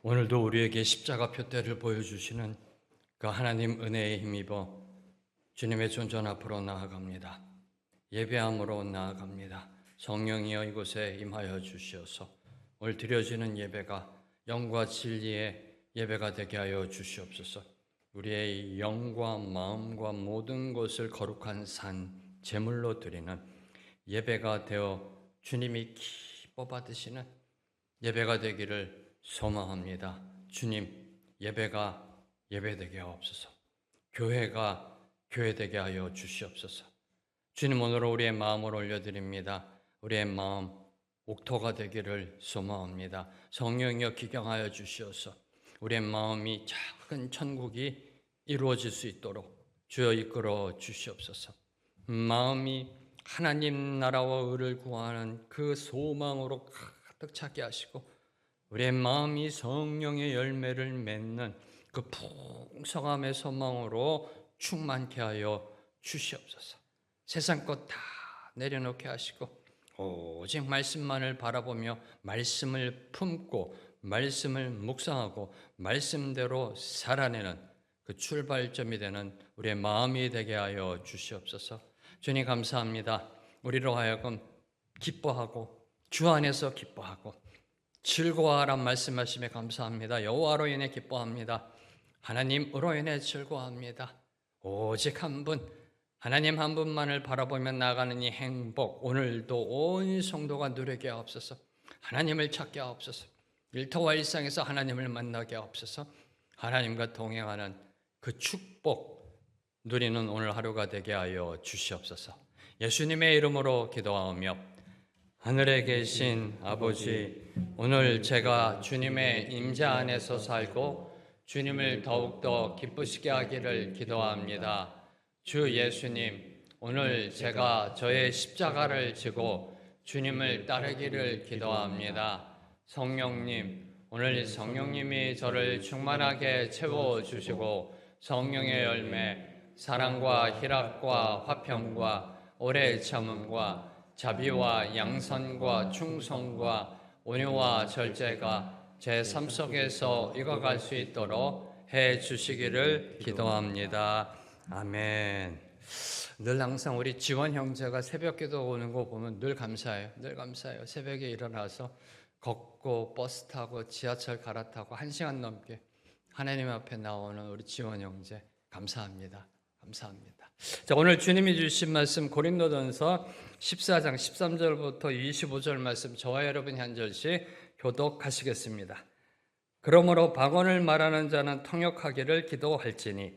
오늘도 우리에게 십자가 표대를 보여주시는 그 하나님 은혜에 힘입어 주님의 존전 앞으로 나아갑니다. 예배함으로 나아갑니다. 성령이여 이곳에 임하여 주시어서 오늘 드려지는 예배가 영과 진리의 예배가 되게 하여 주시옵소서. 우리의 영과 마음과 모든 것을 거룩한 산 제물로 드리는 예배가 되어 주님이 기뻐 받으시는 예배가 되기를 소망합니다. 주님, 예배가 예배되게 하옵소서. 교회가 교회되게 하여 주시옵소서. 주님, 오늘 우리의 마음을 올려드립니다. 우리의 마음 옥토가 되기를 소망합니다. 성령이여 기경하여 주시어서 우리의 마음이 작은 천국이 이루어질 수 있도록 주여 이끌어 주시옵소서. 마음이 하나님 나라와 의를 구하는 그 소망으로 가득 차게 하시고 우리의 마음이 성령의 열매를 맺는 그 풍성함의 소망으로 충만케 하여 주시옵소서. 세상 것 다 내려놓게 하시고 오직 말씀만을 바라보며 말씀을 품고 말씀을 묵상하고 말씀대로 살아내는 그 출발점이 되는 우리의 마음이 되게 하여 주시옵소서. 주님 감사합니다. 우리로 하여금 기뻐하고 주 안에서 기뻐하고 즐거워하란 말씀하심에 감사합니다. 여호와로 인해 기뻐합니다. 하나님으로 인해 즐거워합니다. 오직 한 분, 하나님 한 분만을 바라보며 나아가는 이 행복, 오늘도 온 성도가 누리게 하옵소서. 하나님을 찾게 하옵소서. 일터와 일상에서 하나님을 만나게 하옵소서. 하나님과 동행하는 그 축복 누리는 오늘 하루가 되게 하여 주시옵소서. 예수님의 이름으로 기도하오며 하늘에 계신 아버지, 오늘 제가 주님의 임재 안에서 살고 주님을 더욱더 기쁘시게 하기를 기도합니다. 주 예수님, 오늘 제가 저의 십자가를 지고 주님을 따르기를 기도합니다. 성령님, 오늘 성령님이 저를 충만하게 채워주시고 성령의 열매, 사랑과 희락과 화평과 오래 참음과 자비와 양선과 충성과 온유와 절제가 제 삶 속에서 익어갈 수 있도록 해 주시기를 기도합니다. 아멘. 늘 항상 우리 지원 형제가 새벽 기도 오는 거 보면 늘 감사해요. 늘 감사해요. 새벽에 일어나서 걷고 버스 타고 지하철 갈아타고 1시간 넘게 하나님 앞에 나오는 우리 지원 형제 감사합니다. 감사합니다. 자, 오늘 주님이 주신 말씀 고린도전서 14장 13절부터 25절 말씀 저와 여러분 한 절씩 교독하시겠습니다. 그러므로 방언을 말하는 자는 통역하기를 기도할지니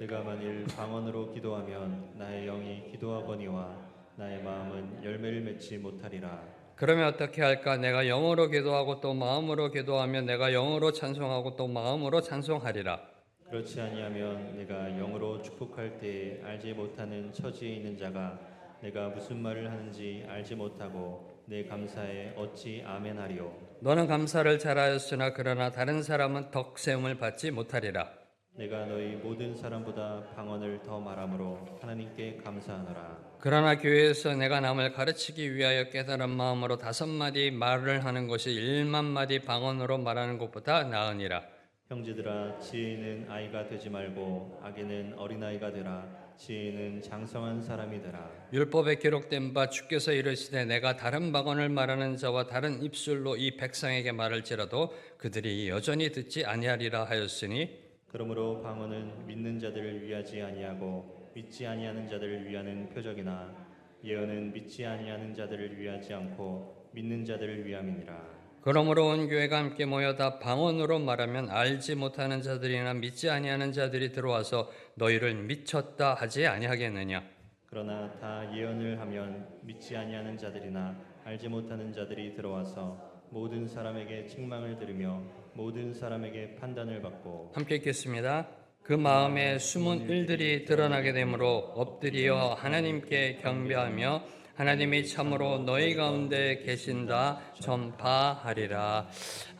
내가 만일 방언으로 기도하면 나의 영이 기도하거니와 나의 마음은 열매를 맺지 못하리라. 그러면 어떻게 할까? 내가 영어로 기도하고 또 마음으로 기도하면 내가 영어로 찬송하고 또 마음으로 찬송하리라. 그렇지 아니하면 내가 영으로 축복할 때에 알지 못하는 처지에 있는 자가 내가 무슨 말을 하는지 알지 못하고 내 감사에 어찌 아멘하리요. 너는 감사를 잘하였으나 그러나 다른 사람은 덕세움을 받지 못하리라. 내가 너희 모든 사람보다 방언을 더 말함으로 하나님께 감사하노라. 그러나 교회에서 내가 남을 가르치기 위하여 깨달은 마음으로 5마디 말을 하는 것이 1만마디 방언으로 말하는 것보다 나으니라. 형제들아, 지혜는 아이가 되지 말고 악에는 어린아이가 되라. 지혜는 장성한 사람이 되라. 율법에 기록된 바 주께서 이르시되 내가 다른 방언을 말하는 자와 다른 입술로 이 백성에게 말할지라도 그들이 여전히 듣지 아니하리라 하였으니 그러므로 방언은 믿는 자들을 위하지 아니하고 믿지 아니하는 자들을 위하는 표적이나 예언은 믿지 아니하는 자들을 위하지 않고 믿는 자들을 위함이니라. 그러므로 온 교회가 함께 모여 다 방언으로 말하면 알지 못하는 자들이나 믿지 아니하는 자들이 들어와서 너희를 미쳤다 하지 아니하겠느냐. 그러나 다 예언을 하면 믿지 아니하는 자들이나 알지 못하는 자들이 들어와서 모든 사람에게 책망을 들으며 모든 사람에게 판단을 받고 함께 읽겠습니다. 그 마음에 숨은 일들이 드러나게 되므로 엎드려 하나님께 경배하며 하나님이 참으로 너희 가운데 계신다 전파하리라.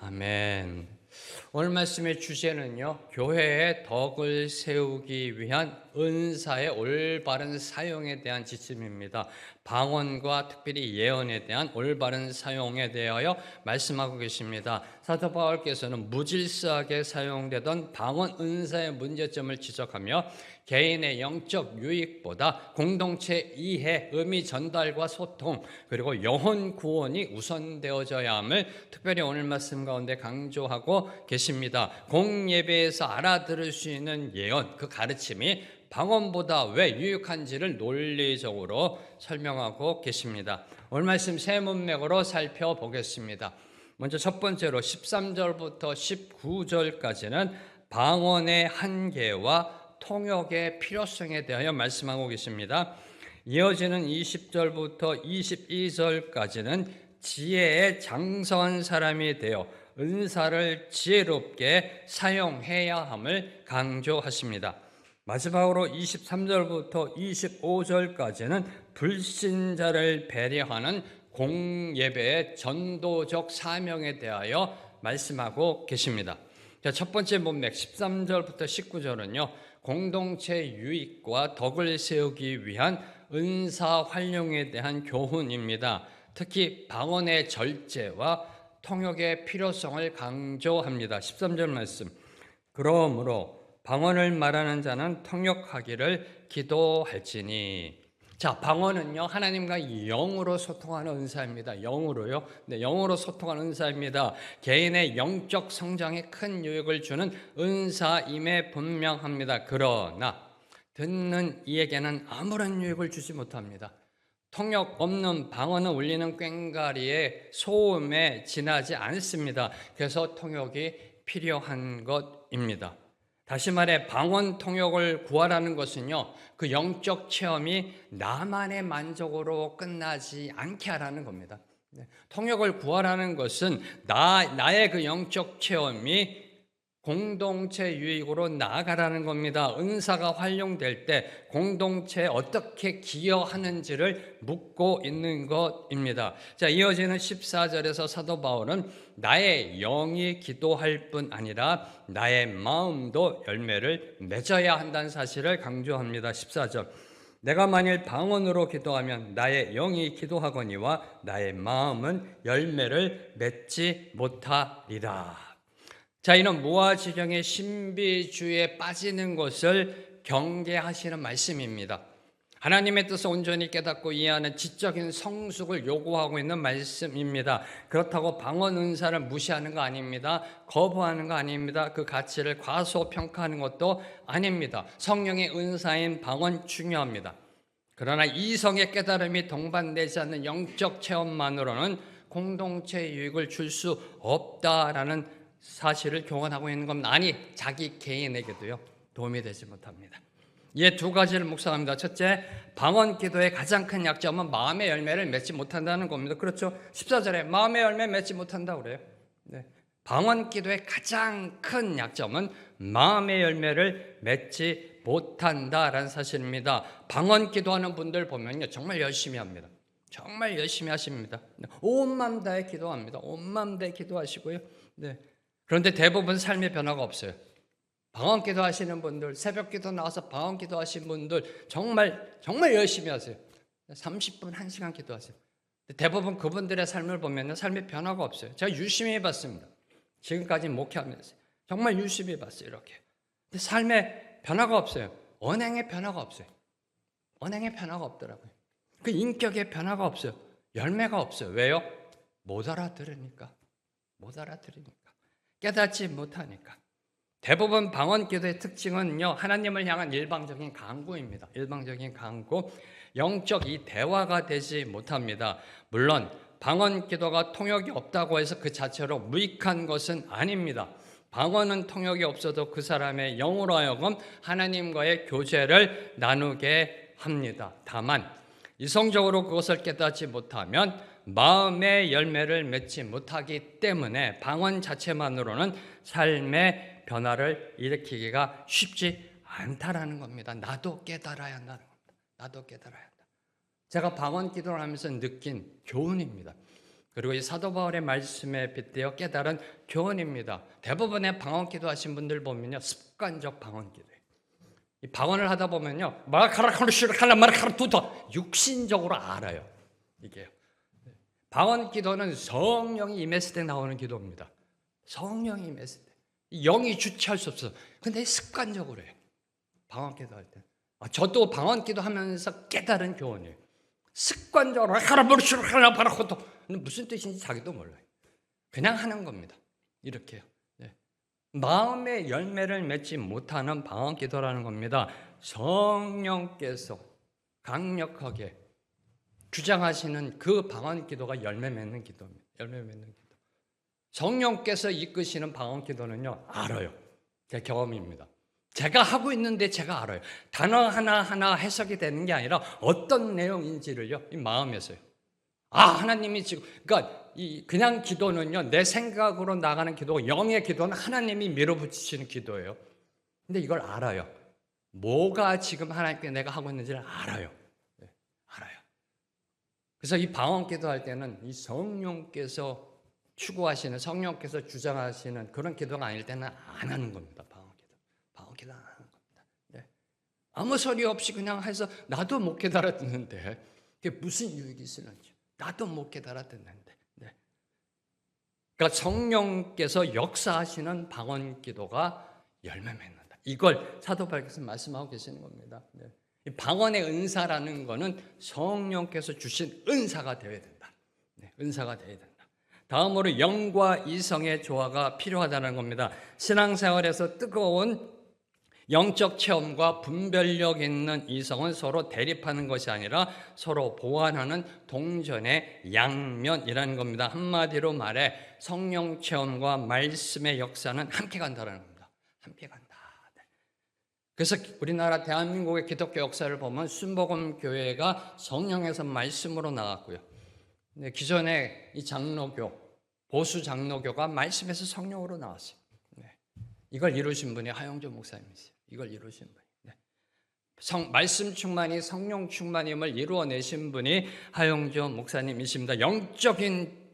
아멘. 오늘 말씀의 주제는요, 교회의 덕을 세우기 위한 은사의 올바른 사용에 대한 지침입니다. 방언과 특별히 예언에 대한 올바른 사용에 대하여 말씀하고 계십니다. 사도 바울께서는 무질서하게 사용되던 방언 은사의 문제점을 지적하며 개인의 영적 유익보다 공동체 이해, 의미 전달과 소통, 그리고 영혼 구원이 우선되어져야 함을 특별히 오늘 말씀 가운데 강조하고 계십니다. 공예배에서 알아들을 수 있는 예언, 그 가르침이 방언보다 왜 유익한지를 논리적으로 설명하고 계십니다. 오늘 말씀 세 문맥으로 살펴보겠습니다. 먼저 첫 번째로 13절부터 19절까지는 방언의 한계와 통역의 필요성에 대하여 말씀하고 계십니다. 이어지는 20절부터 22절까지는 지혜에 장성한 사람이 되어 은사를 지혜롭게 사용해야 함을 강조하십니다. 마지막으로 23절부터 25절까지는 불신자를 배려하는 공예배의 전도적 사명에 대하여 말씀하고 계십니다. 첫 번째 문맥 13절부터 19절은요. 공동체 유익과 덕을 세우기 위한 은사 활용에 대한 교훈입니다. 특히 방언의 절제와 통역의 필요성을 강조합니다. 13절 말씀. 그러므로 방언을 말하는 자는 통역하기를 기도할지니. 자, 방언은요, 하나님과 영으로 소통하는 은사입니다. 영으로요. 네, 영으로 소통하는 은사입니다. 개인의 영적 성장에 큰 유익을 주는 은사임에 분명합니다. 그러나 듣는 이에게는 아무런 유익을 주지 못합니다. 통역 없는 방언은 울리는 꽹과리의 소음에 지나지 않습니다. 그래서 통역이 필요한 것입니다. 다시 말해 방언 통역을 구하라는 것은요, 그 영적 체험이 나만의 만족으로 끝나지 않게 하라는 겁니다. 통역을 구하라는 것은 나의 그 영적 체험이 공동체 유익으로 나아가라는 겁니다. 은사가 활용될 때 공동체에 어떻게 기여하는지를 묻고 있는 것입니다. 자, 이어지는 14절에서 사도 바울은 나의 영이 기도할 뿐 아니라 나의 마음도 열매를 맺어야 한다는 사실을 강조합니다. 14절. 내가 만일 방언으로 기도하면 나의 영이 기도하거니와 나의 마음은 열매를 맺지 못하리라. 자, 이는 무아지경의 신비주의에 빠지는 것을 경계하시는 말씀입니다. 하나님의 뜻을 온전히 깨닫고 이해하는 지적인 성숙을 요구하고 있는 말씀입니다. 그렇다고 방언 은사를 무시하는 거 아닙니다. 거부하는 거 아닙니다. 그 가치를 과소평가하는 것도 아닙니다. 성령의 은사인 방언 중요합니다. 그러나 이성의 깨달음이 동반되지 않는 영적 체험만으로는 공동체 유익을 줄 수 없다라는 사실을 교훈하고 있는 겁니다. 아니, 자기 개인에게도요, 도움이 되지 못합니다. 이에 두 가지를 묵상합니다. 첫째, 방언 기도의 가장 큰 약점은 마음의 열매를 맺지 못한다는 겁니다. 그렇죠? 14절에 마음의 열매 맺지 못한다고 그래요. 네. 방언 기도의 가장 큰 약점은 마음의 열매를 맺지 못한다라는 사실입니다. 방언 기도하는 분들 보면요, 정말 열심히 합니다. 정말 열심히 하십니다. 온 마음 다해 기도합니다. 온 마음 다해 기도하시고요. 네. 그런데 대부분 삶의 변화가 없어요. 방언 기도하시는 분들, 새벽 기도 나와서 방언 기도하시는 분들 정말 열심히 하세요. 30분, 1시간 기도하세요. 대부분 그분들의 삶을 보면 삶의 변화가 없어요. 제가 유심히 해봤습니다. 지금까지 목회하면서 정말 유심히 해봤어요. 이렇게. 근데 삶의 변화가 없어요. 언행의 변화가 없어요. 언행의 변화가 없더라고요. 그 인격의 변화가 없어요. 열매가 없어요. 왜요? 못 알아들으니까. 깨닫지 못하니까. 대부분 방언 기도의 특징은요, 하나님을 향한 일방적인 간구입니다. 일방적인 간구, 영적 이 대화가 되지 못합니다. 물론 방언 기도가 통역이 없다고 해서 그 자체로 무익한 것은 아닙니다. 방언은 통역이 없어도 그 사람의 영으로 하여금 하나님과의 교제를 나누게 합니다. 다만 이성적으로 그것을 깨닫지 못하면 마음의 열매를 맺지 못하기 때문에 방언 자체만으로는 삶의 변화를 일으키기가 쉽지 않다라는 겁니다. 나도 깨달아야 한다는 겁니다. 나도 깨달아야 한다. 제가 방언 기도를 하면서 느낀 교훈입니다. 그리고 이 사도 바울의 말씀에 빗대어 깨달은 교훈입니다. 대부분의 방언 기도하신 분들 보면요, 습관적 방언 기도예요. 이 방언을 하다 보면요, 마라카라카르슈라칼라마라카르투터 육신적으로 알아요. 이게요. 방언 기도는 성령이 임했을 때 나오는 기도입니다. 성령이 임했을 때. 영이 주체할 수 없어. 근데 습관적으로 해요. 방언 기도할 때. 저도 방언 기도하면서 깨달은 교훈이에요. 습관적으로 카라바르슈라칼라바라코토 무슨 뜻인지 자기도 몰라요. 그냥 하는 겁니다. 이렇게요. 네. 마음의 열매를 맺지 못하는 방언 기도라는 겁니다. 성령께서 강력하게 주장하시는 그 방언 기도가 열매 맺는 기도입니다. 열매 맺는 기도. 성령께서 이끄시는 방언 기도는요, 알아요. 제 경험입니다. 제가 하고 있는데 제가 알아요. 단어 하나하나 해석이 되는 게 아니라 어떤 내용인지를요, 이 마음에서요. 하나님이 지금, 그러니까 그냥 기도는요, 내 생각으로 나가는 기도고, 영의 기도는 하나님이 밀어붙이시는 기도예요. 근데 이걸 알아요. 뭐가 지금 하나님께 내가 하고 있는지를 알아요. 네, 알아요. 그래서 이 방언 기도할 때는 이 성령께서 추구하시는, 성령께서 주장하시는 그런 기도가 아닐 때는 안 하는 겁니다. 방언 기도 안 하는 겁니다. 네. 아무 소리 없이 그냥 해서 나도 못 깨달아 듣는데 그게 무슨 유익이 있을는지 나도 못 깨달아 듣는데. 네. 그러니까 성령께서 역사하시는 방언 기도가 열매 맺는다. 이걸 사도 바울께서 말씀하고 계시는 겁니다. 네. 이 방언의 은사라는 것은 성령께서 주신 은사가 되어야 된다. 네, 은사가 되어야 된다. 다음으로 영과 이성의 조화가 필요하다는 겁니다. 신앙생활에서 뜨거운 영적 체험과 분별력 있는 이성은 서로 대립하는 것이 아니라 서로 보완하는 동전의 양면이라는 겁니다. 한마디로 말해 성령 체험과 말씀의 역사는 함께 간다는 겁니다. 함께 간다. 그래서 우리나라 대한민국의 기독교 역사를 보면 순복음 교회가 성령에서 말씀으로 나왔고요. 기존의 이 장로교, 보수 장로교가 말씀에서 성령으로 나왔어요. 이걸 이루신 분이 하영조 목사님이세요. 이걸 이루신 분이. 말씀 충만이 성령 충만임을 이루어내신 분이 하영조 목사님이십니다. 영적인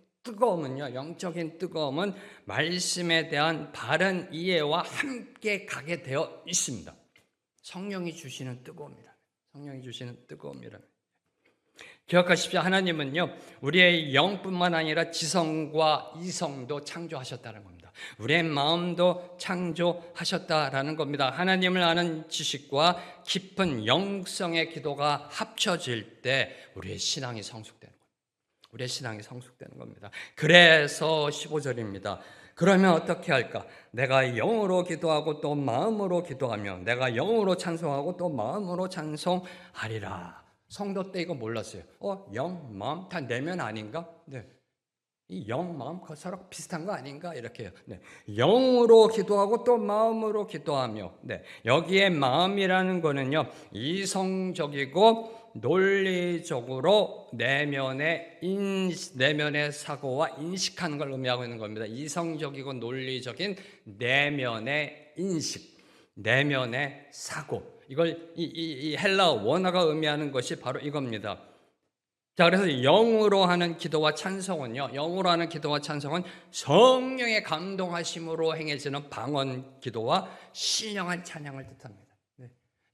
뜨거움은 말씀에 대한 바른 이해와 함께 가게 되어 있습니다. 성령이 주시는 뜨거움이라. 성령이 주시는 뜨거움이라. 기억하십시오. 하나님은요, 우리의 영뿐만 아니라 지성과 이성도 창조하셨다는 겁니다. 우리의 마음도 창조하셨다라는 겁니다. 하나님을 아는 지식과 깊은 영성의 기도가 합쳐질 때 우리의 신앙이 성숙되는 겁니다. 우리의 신앙이 성숙되는 겁니다. 그래서 15절입니다. 그러면 어떻게 할까? 내가 영으로 기도하고 또 마음으로 기도하며 내가 영으로 찬송하고 또 마음으로 찬송하리라. 성도 때 이거 몰랐어요. 영, 마음 다 내면 아닌가? 네. 이 영, 마음 서로 비슷한 거 아닌가? 이렇게 해요. 네. 영으로 기도하고 또 마음으로 기도하며. 네. 여기에 마음이라는 거는요, 이성적이고 논리적으로 내면의 사고와 인식하는 걸 의미하고 있는 겁니다. 이성적이고 논리적인 내면의 인식, 내면의 사고. 이걸 이 헬라어 원어가 의미하는 것이 바로 이겁니다. 자, 그래서 영으로 하는 기도와 찬송은요, 영으로 하는 기도와 찬송은 성령의 감동하심으로 행해지는 방언 기도와 신령한 찬양을 뜻합니다.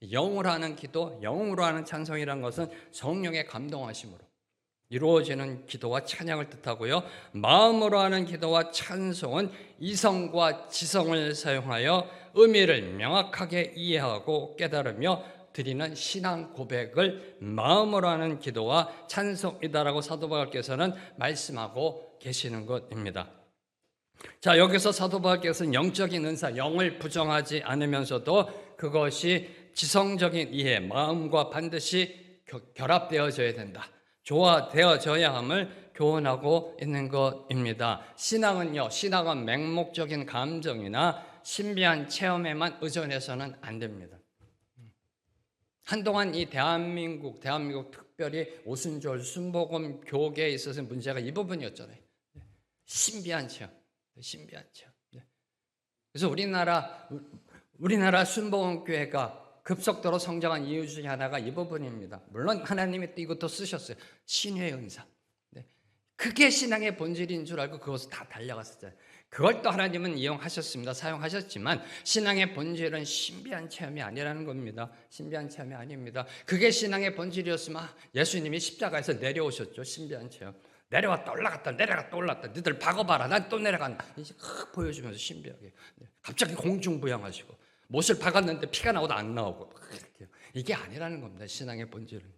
영으로 하는 기도, 영으로 하는 찬송이라는 것은 성령의 감동하심으로 이루어지는 기도와 찬양을 뜻하고요. 마음으로 하는 기도와 찬송은 이성과 지성을 사용하여 의미를 명확하게 이해하고 깨달으며 드리는 신앙 고백을 마음으로 하는 기도와 찬송이다라고 사도 바울께서는 말씀하고 계시는 것입니다. 자, 여기서 사도 바울께서는 영적인 은사, 영을 부정하지 않으면서도 그것이 지성적인 이해, 마음과 반드시 결합되어져야 된다. 조화되어져야 함을 교훈하고 있는 것입니다. 신앙은 맹목적인 감정이나 신비한 체험에만 의존해서는 안 됩니다. 한동안 이 대한민국 특별히 오순절 순복음 교계에 있어서 문제가 이 부분이었잖아요. 신비한 체험. 그래서 우리나라 순복음 교회가 급속도로 성장한 이유 중에 하나가 이 부분입니다. 물론 하나님이 또 이것도 쓰셨어요. 신유의 은사. 그게 신앙의 본질인 줄 알고 그것을 다 달려갔었잖아요. 그걸 또 하나님은 이용하셨습니다. 사용하셨지만 신앙의 본질은 신비한 체험이 아니라는 겁니다. 신비한 체험이 아닙니다. 그게 신앙의 본질이었으면 예수님이 십자가에서 내려오셨죠. 신비한 체험. 내려왔다 올라갔다 내려갔다 올라갔다 너희들 박아봐라 난 또 내려간다 이제 보여주면서 신비하게 갑자기 공중부양하시고 못을 박았는데 피가 나오도 안 나오고 이게 아니라는 겁니다. 신앙의 본질은요.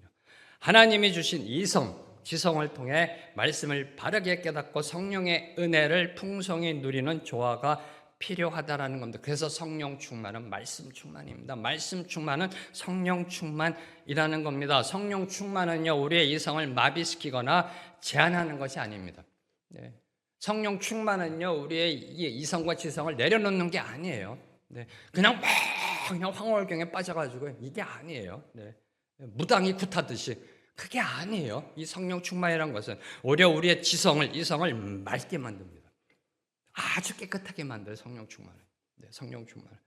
하나님이 주신 이성 지성을 통해 말씀을 바르게 깨닫고 성령의 은혜를 풍성히 누리는 조화가 필요하다라는 겁니다. 그래서 성령 충만은 말씀 충만입니다. 말씀 충만은 성령 충만이라는 겁니다. 성령 충만은요 우리의 이성을 마비시키거나 제한하는 것이 아닙니다. 네. 성령 충만은요 우리의 이성과 지성을 내려놓는 게 아니에요. 네. 그냥 황홀경에 빠져가지고 이게 아니에요. 네. 무당이 굿하듯이 그게 아니에요. 이 성령 충만이라는 것은 오히려 우리의 지성을 이성을 맑게 만듭니다. 아주 깨끗하게 만들어요. 성령 충만을. 네, 성령 충만을.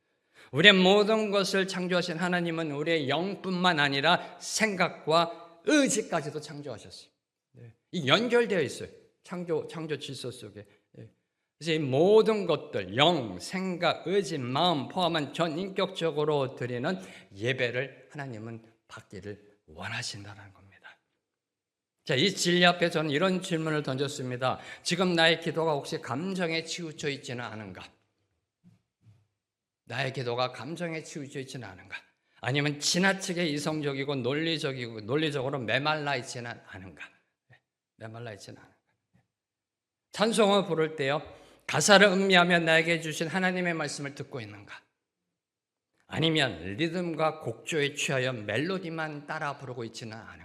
우리의 모든 것을 창조하신 하나님은 우리의 영뿐만 아니라 생각과 의지까지도 창조하셨어요. 네, 이 연결되어 있어요. 창조 질서 속에. 네. 그래서 이 모든 것들, 영, 생각, 의지, 마음 포함한 전인격적으로 드리는 예배를 하나님은 받기를 원하신다는 겁니다. 자, 이 진리 앞에 저는 이런 질문을 던졌습니다. 지금 나의 기도가 혹시 감정에 치우쳐 있지는 않은가? 나의 기도가 감정에 치우쳐 있지는 않은가? 아니면 지나치게 이성적이고 논리적으로 메말라 있지는 않은가? 메말라 있지는 않은가? 찬송을 부를 때요, 가사를 음미하며 나에게 주신 하나님의 말씀을 듣고 있는가? 아니면 리듬과 곡조에 취하여 멜로디만 따라 부르고 있지는 않은가?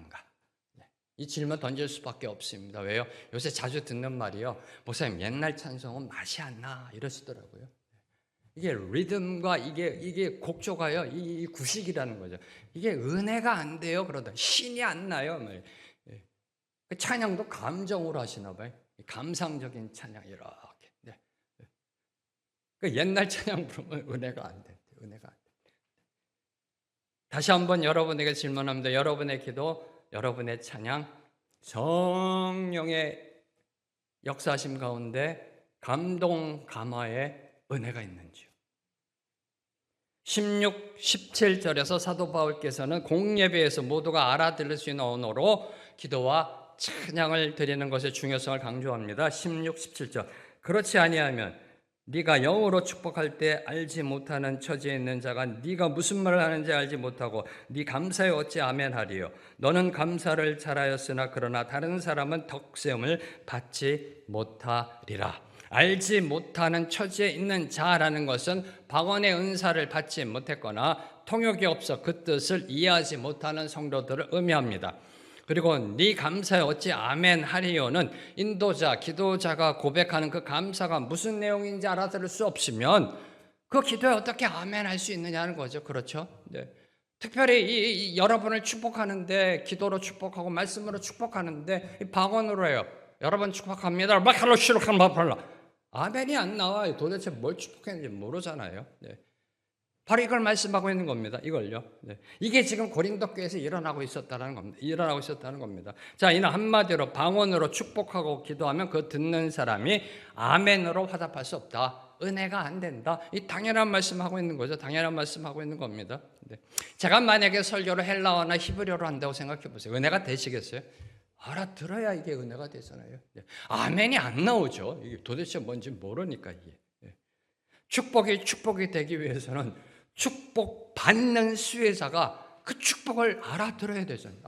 이 질문 던질 수밖에 없습니다. 왜요? 요새 자주 듣는 말이요. 목사님 옛날 찬송은 맛이 안 나 이러시더라고요. 이게 리듬과 이게 곡조가요. 이 구식이라는 거죠. 이게 은혜가 안 돼요. 그러다 신이 안 나요. 찬양도 감정으로 하시나 봐요. 감상적인 찬양 이렇게. 네. 그 옛날 찬양 부르면 은혜가 안 돼. 은혜가 안 돼. 다시 한번 여러분에게 질문합니다. 여러분의 기도 여러분의 찬양, 성령의 역사하심 가운데 감동, 감화의 은혜가 있는지요? 16, 17절에서 사도 바울께서는 공예배에서 모두가 알아들을 수 있는 언어로 기도와 찬양을 드리는 것의 중요성을 강조합니다. 16, 17절. 그렇지 아니하면 네가 영으로 축복할 때 알지 못하는 처지에 있는 자가 네가 무슨 말을 하는지 알지 못하고 네 감사에 어찌 아멘하리요. 너는 감사를 잘하였으나 그러나 다른 사람은 덕세움을 받지 못하리라. 알지 못하는 처지에 있는 자라는 것은 방언의 은사를 받지 못했거나 통역이 없어 그 뜻을 이해하지 못하는 성도들을 의미합니다. 그리고 네 감사에 어찌 아멘하리요는 인도자, 기도자가 고백하는 그 감사가 무슨 내용인지 알아들을 수 없으면 그 기도에 어떻게 아멘할 수 있느냐는 거죠. 그렇죠? 네. 특별히 여러분을 축복하는데 기도로 축복하고 말씀으로 축복하는데 방언으로 해요. 여러분 축복합니다. 아멘이 안 나와요. 도대체 뭘 축복했는지 모르잖아요. 네. 바로 이걸 말씀하고 있는 겁니다. 이걸요. 네. 이게 지금 고린도 교회에서 일어나고 있었다는 겁니다. 자, 이는 한마디로 방언으로 축복하고 기도하면 그 듣는 사람이 아멘으로 화답할 수 없다. 은혜가 안 된다. 이 당연한 말씀하고 있는 거죠. 당연한 말씀하고 있는 겁니다. 네. 제가 만약에 설교를 헬라어나 히브리어로 한다고 생각해 보세요. 은혜가 되시겠어요? 알아들어야 이게 은혜가 되잖아요. 네. 아멘이 안 나오죠. 이게 도대체 뭔지 모르니까 이게. 네. 축복이 되기 위해서는 축복받는 수혜자가 그 축복을 알아들어야 되잖아요.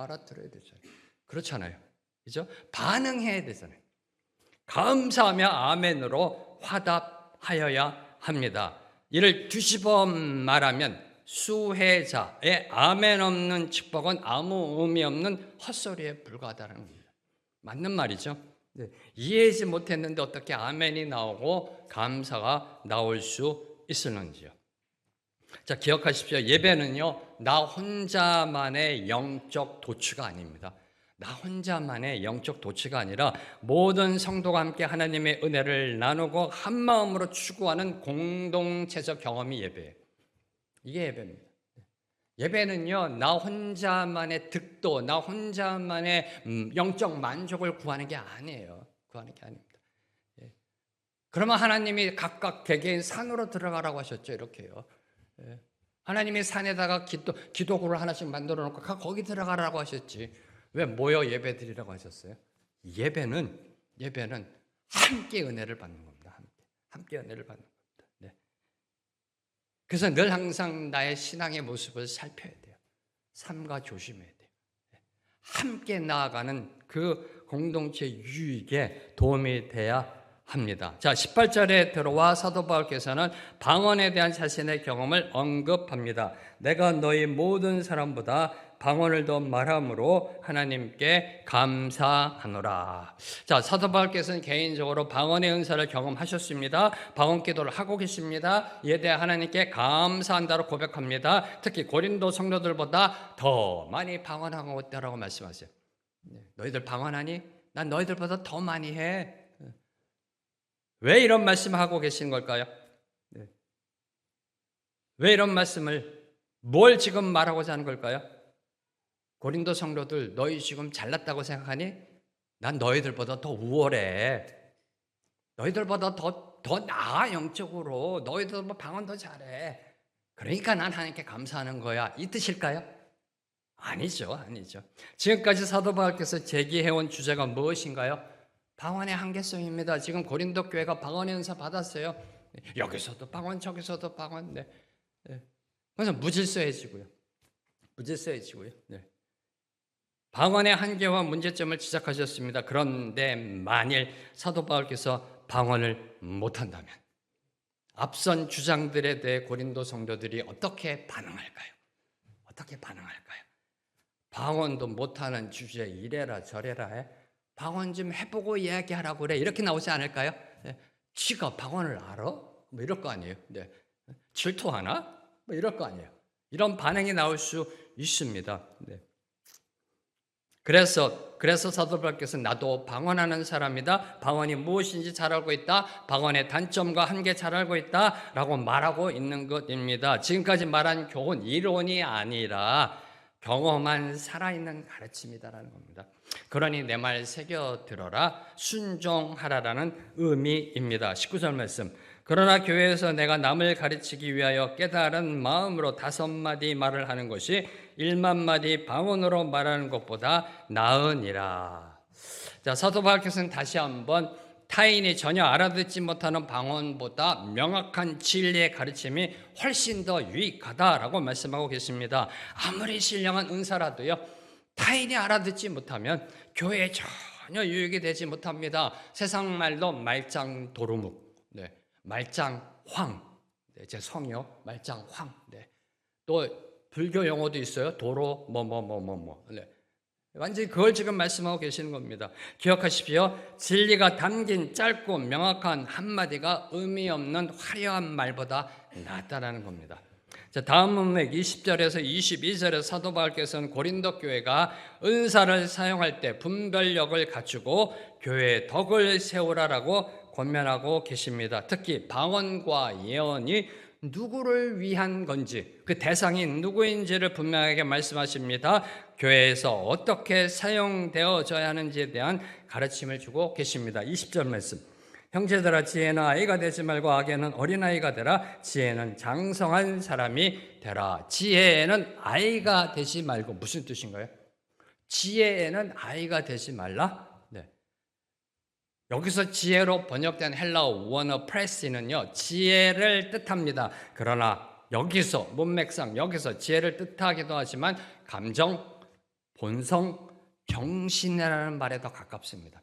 그렇잖아요. 그죠? 반응해야 되잖아요. 감사하며 아멘으로 화답하여야 합니다. 이를 뒤집어 말하면 수혜자의 아멘 없는 축복은 아무 의미 없는 헛소리에 불과하다는 겁니다. 맞는 말이죠. 네. 이해하지 못했는데 어떻게 아멘이 나오고 감사가 나올 수 있을는지요. 자, 기억하십시오. 예배는요, 나 혼자만의 영적 도취가 아닙니다. 나 혼자만의 영적 도취가 아니라 모든 성도가 함께 하나님의 은혜를 나누고 한 마음으로 추구하는 공동체적 경험이 예배예요. 이게 예배입니다. 예배는요, 나 혼자만의 득도, 나 혼자만의 영적 만족을 구하는 게 아니에요. 구하는 게 아닙니다. 예. 그러면 하나님이 각각 개개인 산으로 들어가라고 하셨죠. 이렇게요. 예. 하나님이 산에다가 기도구를 하나씩 만들어 놓고 거기 들어가라고 하셨지. 왜 모여 예배 드리라고 하셨어요? 예배는 함께 은혜를 받는 겁니다. 함께 은혜를 받는 겁니다. 네. 그래서 늘 항상 나의 신앙의 모습을 살펴야 돼요. 삼가 조심해야 돼요. 함께 나아가는 그 공동체 유익에 도움이 돼야 합니다. 자, 18절에 들어와 사도 바울께서는 방언에 대한 자신의 경험을 언급합니다. 내가 너희 모든 사람보다 방언을 더 말함으로 하나님께 감사하노라. 자, 사도 바울께서는 개인적으로 방언의 은사를 경험하셨습니다. 방언 기도를 하고 계십니다. 이에 대해 하나님께 감사한다고 고백합니다. 특히 고린도 성도들보다 더 많이 방언하고 있다라고 말씀하세요. 너희들 방언하니? 난 너희들보다 더 많이 해. 왜 이런 말씀을 하고 계신 걸까요? 왜 이런 말씀을, 뭘 지금 말하고자 하는 걸까요? 고린도 성도들, 너희 지금 잘났다고 생각하니? 난 너희들보다 더 우월해. 너희들보다 더 나아, 영적으로. 너희들 방언 더 잘해. 그러니까 난 하나님께 감사하는 거야. 이 뜻일까요? 아니죠. 지금까지 사도 바울께서 제기해온 주제가 무엇인가요? 방언의 한계성입니다. 지금 고린도 교회가 방언의 은사 받았어요. 여기서도 방언, 저기서도 방언. 네. 그래서 무질서해지고요. 네. 방언의 한계와 문제점을 지적하셨습니다. 그런데 만일 사도 바울께서 방언을 못한다면 앞선 주장들에 대해 고린도 성도들이 어떻게 반응할까요? 방언도 못하는 주제에 이래라 저래라 해. 방언 좀 해보고 이야기하라고 그래. 이렇게 나오지 않을까요? 지가 방언을 알아? 뭐 이럴 거 아니에요. 네. 질투하나? 뭐 이럴 거 아니에요. 이런 반응이 나올 수 있습니다. 네. 그래서 사도 바울께서 나도 방언하는 사람이다. 방언이 무엇인지 잘 알고 있다. 방언의 단점과 한계 잘 알고 있다. 라고 말하고 있는 것입니다. 지금까지 말한 교훈, 이론이 아니라 경험한 살아있는 가르침이다라는 겁니다. 그러니 내 말 새겨 들어라, 순종하라라는 의미입니다. 19절 말씀. 그러나 교회에서 내가 남을 가르치기 위하여 깨달은 마음으로 5마디 말을 하는 것이 1만 마디 방언으로 말하는 것보다 나으니라. 자, 사도 바울께서는 다시 한번 타인이 전혀 알아듣지 못하는 방언보다 명확한 진리의 가르침이 훨씬 더 유익하다라고 말씀하고 계십니다. 아무리 신령한 은사라도요, 타인이 알아듣지 못하면 교회에 전혀 유익이 되지 못합니다. 세상 말로 말짱 도루묵, 네. 말짱황, 네. 제 성이요, 말짱황. 네. 또 불교 용어도 있어요. 도로 네. 완전히 그걸 지금 말씀하고 계시는 겁니다. 기억하십시오. 진리가 담긴 짧고 명확한 한마디가 의미 없는 화려한 말보다 낫다라는 겁니다. 자, 다음 문맥 20절에서 22절에 사도 바울께서는 고린도 교회가 은사를 사용할 때 분별력을 갖추고 교회의 덕을 세우라라고 권면하고 계십니다. 특히 방언과 예언이 누구를 위한 건지, 그 대상이 누구인지를 분명하게 말씀하십니다. 교회에서 어떻게 사용되어져야 하는지에 대한 가르침을 주고 계십니다. 20절 말씀. 형제들아, 지혜는 아이가 되지 말고 악에는 어린아이가 되라. 지혜는 장성한 사람이 되라. 지혜에는 아이가 되지 말고, 무슨 뜻인가요? 지혜에는 아이가 되지 말라? 네. 여기서 지혜로 번역된 헬라어 원어 프레시는요, 지혜를 뜻합니다. 그러나 여기서 문맥상 여기서 지혜를 뜻하기도 하지만 감정, 본성, 정신이라는 말에 더 가깝습니다.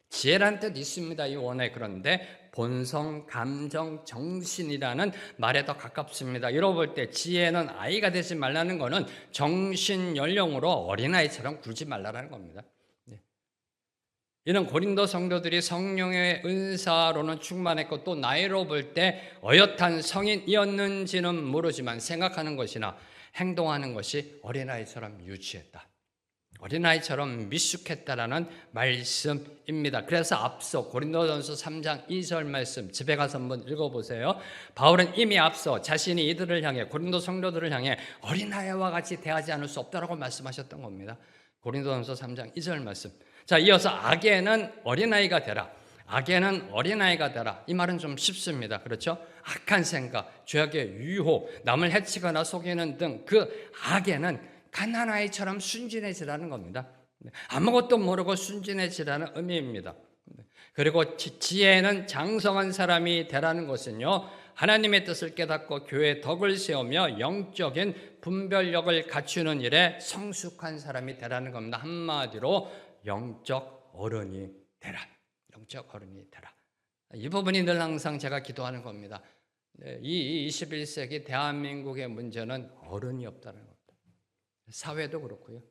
지혜라는 뜻 있습니다, 이 원어에. 그런데 본성, 감정, 정신이라는 말에 더 가깝습니다. 이러고 볼 때 지혜는 아이가 되지 말라는 것은 정신 연령으로 어린아이처럼 굴지 말라는 겁니다. 이는 고린도 성도들이 성령의 은사로는 충만했고 또 나이로 볼 때 어엿한 성인이었는지는 모르지만 생각하는 것이나 행동하는 것이 어린아이처럼 유치했다, 어린아이처럼 미숙했다라는 말씀입니다. 그래서 앞서 고린도전서 3장 2절 말씀 집에 가서 한번 읽어보세요. 바울은 이미 앞서 자신이 이들을 향해, 고린도 성도들을 향해 어린아이와 같이 대하지 않을 수 없다라고 말씀하셨던 겁니다. 고린도전서 3장 2절 말씀. 자, 이어서 악에는 어린아이가 되라. 악에는 어린아이가 되라. 이 말은 좀 쉽습니다. 그렇죠? 악한 생각, 죄악의 유혹, 남을 해치거나 속이는 등 그 악에는 갓난아이처럼 순진해지라는 겁니다. 아무것도 모르고 순진해지라는 의미입니다. 그리고 지혜는 장성한 사람이 되라는 것은요, 하나님의 뜻을 깨닫고 교회의 덕을 세우며 영적인 분별력을 갖추는 일에 성숙한 사람이 되라는 겁니다. 한마디로 영적 어른이 되라. 영적 어른이 되라. 이 부분이 늘 항상 제가 기도하는 겁니다. 이 21세기 대한민국의 문제는 어른이 없다는 겁니다. 사회도 그렇고요,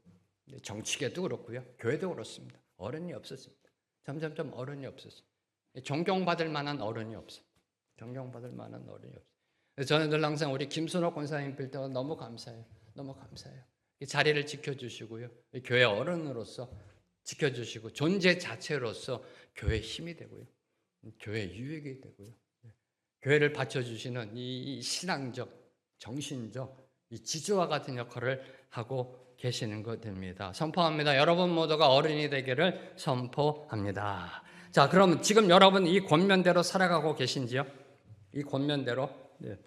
정치계도 그렇고요, 교회도 그렇습니다. 어른이 없었습니다. 점점점 어른이 없었어요. 존경받을 만한 어른이 없어요. 존경받을 만한 어른이 없어요. 저는 늘 항상 우리 김순호 권사님 뵐 때가 너무 감사해요. 너무 감사해요. 이 자리를 지켜주시고요, 교회 어른으로서 지켜주시고 존재 자체로서 교회의 힘이 되고요, 교회의 유익이 되고요, 교회를 받쳐주시는 이 신앙적, 정신적 이 지주와 같은 역할을 하고 계시는 것 됩니다. 선포합니다. 여러분 모두가 어른이 되기를 선포합니다. 자, 그럼 지금 여러분 이 권면대로 살아가고 계신지요? 이 권면대로. 네.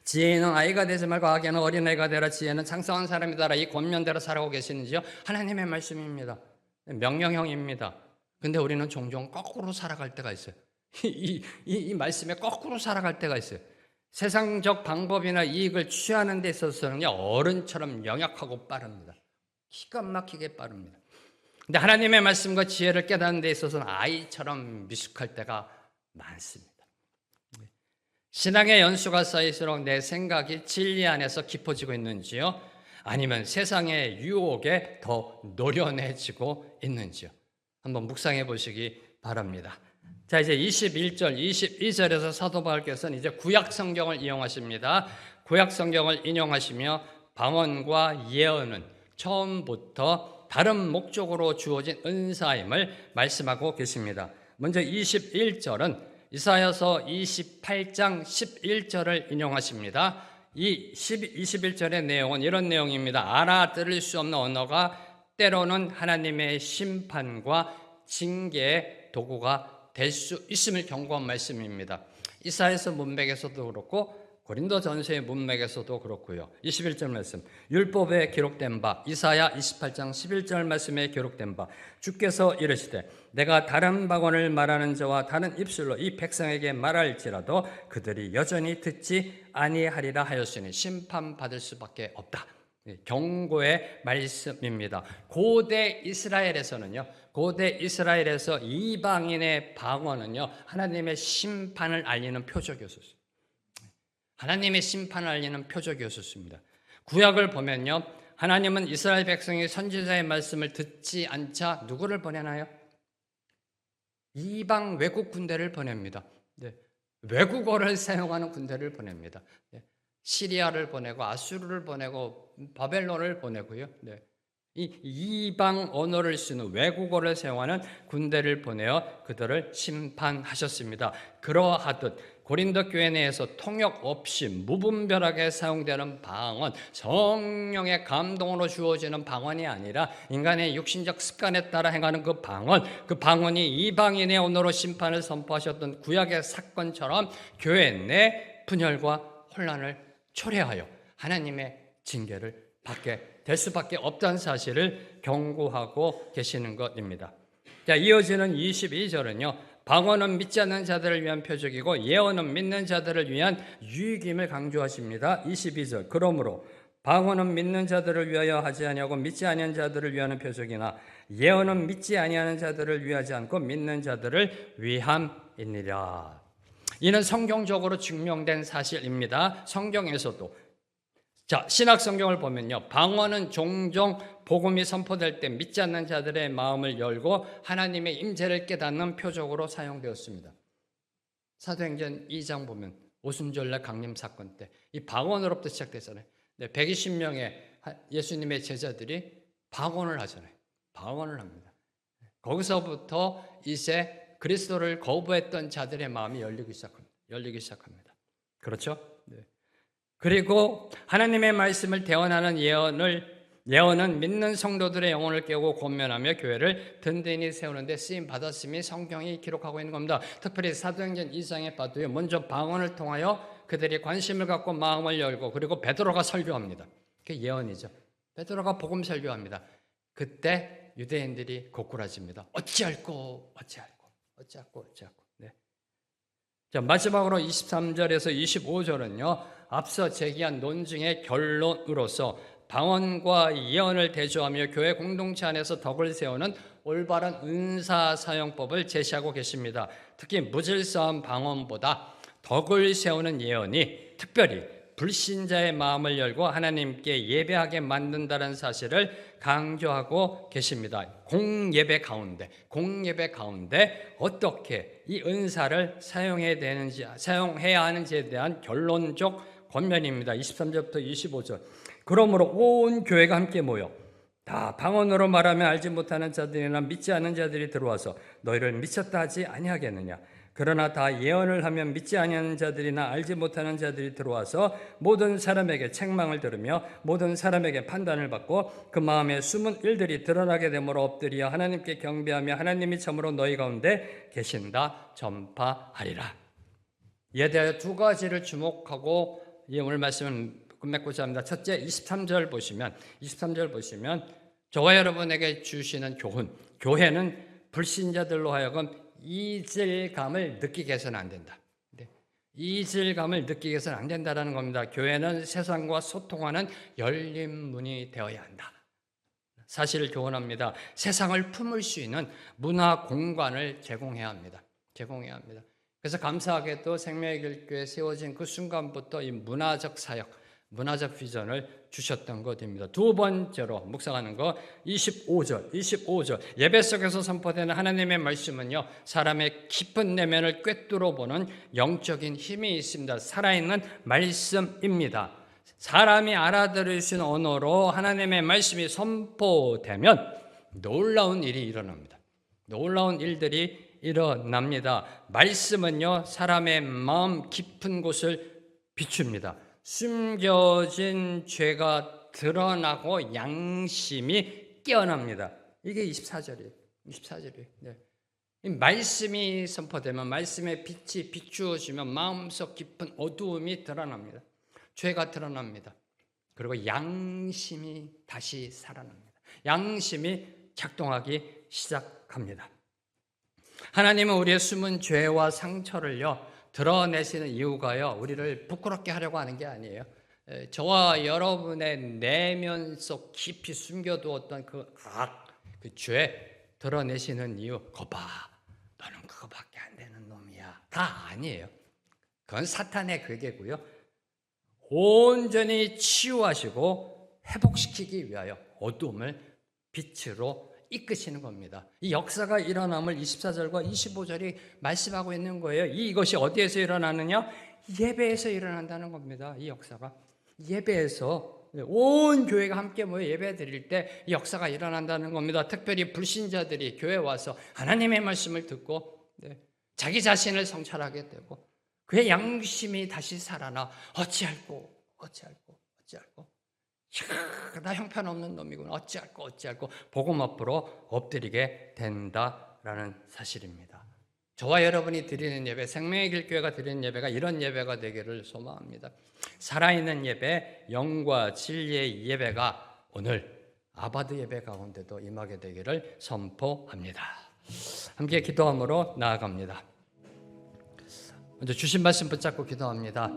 지혜는 아이가 되지 말고 악에는 어린아이가 되라. 지혜는 장성한 사람이 되라. 이 권면대로 살아가고 계시는지요? 하나님의 말씀입니다. 명령형입니다. 근데 우리는 종종 거꾸로 살아갈 때가 있어요. 이 말씀에 거꾸로 살아갈 때가 있어요. 세상적 방법이나 이익을 취하는 데 있어서는 어른처럼 영약하고 빠릅니다. 기가 막히게 빠릅니다. 근데 하나님의 말씀과 지혜를 깨닫는 데 있어서는 아이처럼 미숙할 때가 많습니다. 신앙의 연수가 쌓일수록 내 생각이 진리 안에서 깊어지고 있는지요? 아니면 세상의 유혹에 더 노련해지고 있는지요? 한번 묵상해 보시기 바랍니다. 자, 이제 21절, 22절에서 사도 바울께서는 이제 구약 성경을 이용하십니다. 구약 성경을 인용하시며 방언과 예언은 처음부터 다른 목적으로 주어진 은사임을 말씀하고 계십니다. 먼저 21절은 이사야서 28장 11절을 인용하십니다. 이 21절의 내용은 이런 내용입니다. 알아들을 수 없는 언어가 때로는 하나님의 심판과 징계의 도구가 될 수 있음을 경고한 말씀입니다. 이사야서 문맥에서도 그렇고 고린도전서의 문맥에서도 그렇고요. 21절 말씀, 율법에 기록된 바, 이사야 28장 11절 말씀에 기록된 바, 주께서 이르시되 내가 다른 방언을 말하는 자와 다른 입술로 이 백성에게 말할지라도 그들이 여전히 듣지 아니하리라 하였으니 심판받을 수밖에 없다. 경고의 말씀입니다. 고대 이스라엘에서 이방인의 방언은요, 하나님의 심판을 알리는 표적이었어요. 하나님의 심판을 알리는 표적이었습니다. 구약을 보면요, 하나님은 이스라엘 백성이 선지자의 말씀을 듣지 않자 누구를 보내나요? 이방 외국 군대를 보냅니다. 네. 외국어를 사용하는 군대를 보냅니다. 네. 시리아를 보내고 아수르를 보내고 바벨론을 보내고요. 네. 이 이방 언어를 쓰는 외국어를 사용하는 군대를 보내어 그들을 심판하셨습니다. 그러하듯 고린도 교회 내에서 통역 없이 무분별하게 사용되는 방언, 성령의 감동으로 주어지는 방언이 아니라 인간의 육신적 습관에 따라 행하는 그 방언이 이방인의 언어로 심판을 선포하셨던 구약의 사건처럼 교회 내 분열과 혼란을 초래하여 하나님의 징계를 받게 될 수밖에 없다는 사실을 경고하고 계시는 것입니다. 자, 이어지는 22절은요. 방언은 믿지 않는 자들을 위한 표적이고 예언은 믿는 자들을 위한 유익임을 강조하십니다. 22절. 그러므로 방언은 믿는 자들을 위하여 하지 아니하고 믿지 아니하는 자들을 위하는 표적이나 예언은 믿지 아니하는 자들을 위하지 않고 믿는 자들을 위함이니라. 이는 성경적으로 증명된 사실입니다. 성경에서도 자, 신약 성경을 보면요, 방언은 종종 복음이 선포될 때 믿지 않는 자들의 마음을 열고 하나님의 임재를 깨닫는 표적으로 사용되었습니다. 사도행전 2장 보면 오순절날 강림 사건 때 이 방언으로부터 시작됐잖아요. 120명의 예수님의 제자들이 방언을 하잖아요. 방언을 합니다. 거기서부터 이제 그리스도를 거부했던 자들의 마음이 열리기 시작합니다. 그렇죠? 네. 그리고 하나님의 말씀을 대언하는 예언을 예언은 믿는 성도들의 영혼을 깨우고 권면하며 교회를 든든히 세우는 데 쓰임 받았음이 성경이 기록하고 있는 겁니다. 특별히 사도행전 2장에 봐도요. 먼저 방언을 통하여 그들이 관심을 갖고 마음을 열고 그리고 베드로가 설교합니다. 그게 예언이죠. 베드로가 복음 설교합니다. 그때 유대인들이 고꾸라집니다. 어찌할꼬. 네. 자, 마지막으로 23절에서 25절은요. 앞서 제기한 논증의 결론으로서 방언과 예언을 대조하며 교회 공동체 안에서 덕을 세우는 올바른 은사 사용법을 제시하고 계십니다. 특히 무질서한 방언보다 덕을 세우는 예언이 특별히 불신자의 마음을 열고 하나님께 예배하게 만든다는 사실을 강조하고 계십니다. 공예배 가운데 어떻게 이 은사를 사용해야 하는지에 대한 결론적 권면입니다. 23절부터 25절. 그러므로 온 교회가 함께 모여 다 방언으로 말하며 알지 못하는 자들이나 믿지 않는 자들이 들어와서 너희를 미쳤다 하지 아니하겠느냐. 그러나 다 예언을 하면 믿지 아니하는 자들이나 알지 못하는 자들이 들어와서 모든 사람에게 책망을 들으며 모든 사람에게 판단을 받고 그 마음에 숨은 일들이 드러나게 되므로 엎드려 하나님께 경배하며 하나님이 참으로 너희 가운데 계신다 전파하리라. 이에 대하여 두 가지를 주목하고 오늘 말씀을 끝맺고자 합니다. 첫째, 23절 보시면 저와 여러분에게 주시는 교회는 불신자들로 하여금 이질감을 느끼게 해서는 안 된다. 이질감을 느끼게 해서는 안 된다는 겁니다. 교회는 세상과 소통하는 열린 문이 되어야 한다. 사실을 교훈합니다. 세상을 품을 수 있는 문화 공간을 제공해야 합니다. 그래서 감사하게도 생명의 길교에 세워진 그 순간부터 이 문화적 사역, 문화적 비전을 주셨던 것입니다. 두 번째로 묵상하는 거 25절 예배 속에서 선포되는 하나님의 말씀은요 사람의 깊은 내면을 꿰뚫어 보는 영적인 힘이 있습니다. 살아있는 말씀입니다. 사람이 알아들을 수 있는 언어로 하나님의 말씀이 선포되면 놀라운 일이 일어납니다. 놀라운 일들이 일어납니다. 말씀은요 사람의 마음 깊은 곳을 비춥니다. 숨겨진 죄가 드러나고 양심이 깨어납니다. 이게 24절이에요. 네. 이 말씀이 선포되면 말씀의 빛이 비추어지면 마음속 깊은 어두움이 드러납니다. 죄가 드러납니다. 그리고 양심이 다시 살아납니다. 양심이 작동하기 시작합니다. 하나님은 우리의 숨은 죄와 상처를요 드러내시는 이유가요 우리를 부끄럽게 하려고 하는 게 아니에요. 저와 여러분의 내면 속 깊이 숨겨두었던 그 죄 드러내시는 이유, 거봐 너는 그거밖에 안 되는 놈이야 다 아니에요. 그건 사탄의 괴계고요 온전히 치유하시고 회복시키기 위하여 어둠을 빛으로 이끄시는 겁니다. 이 역사가 일어남을 24절과 25절이 말씀하고 있는 거예요. 이것이 어디에서 일어나느냐? 예배에서 일어난다는 겁니다. 이 역사가 예배에서 온 교회가 함께 모여 예배 드릴 때 이 역사가 일어난다는 겁니다. 특별히 불신자들이 교회에 와서 하나님의 말씀을 듣고 자기 자신을 성찰하게 되고 그의 양심이 다시 살아나 어찌할꼬 나 형편없는 놈이구나 어찌할꼬 복음 앞으로 엎드리게 된다라는 사실입니다. 저와 여러분이 드리는 예배, 생명의 길교회가 드리는 예배가 이런 예배가 되기를 소망합니다. 살아있는 예배, 영과 진리의 예배가 오늘 아바드 예배 가운데도 임하게 되기를 선포합니다. 함께 기도함으로 나아갑니다. 먼저 주신 말씀 붙잡고 기도합니다.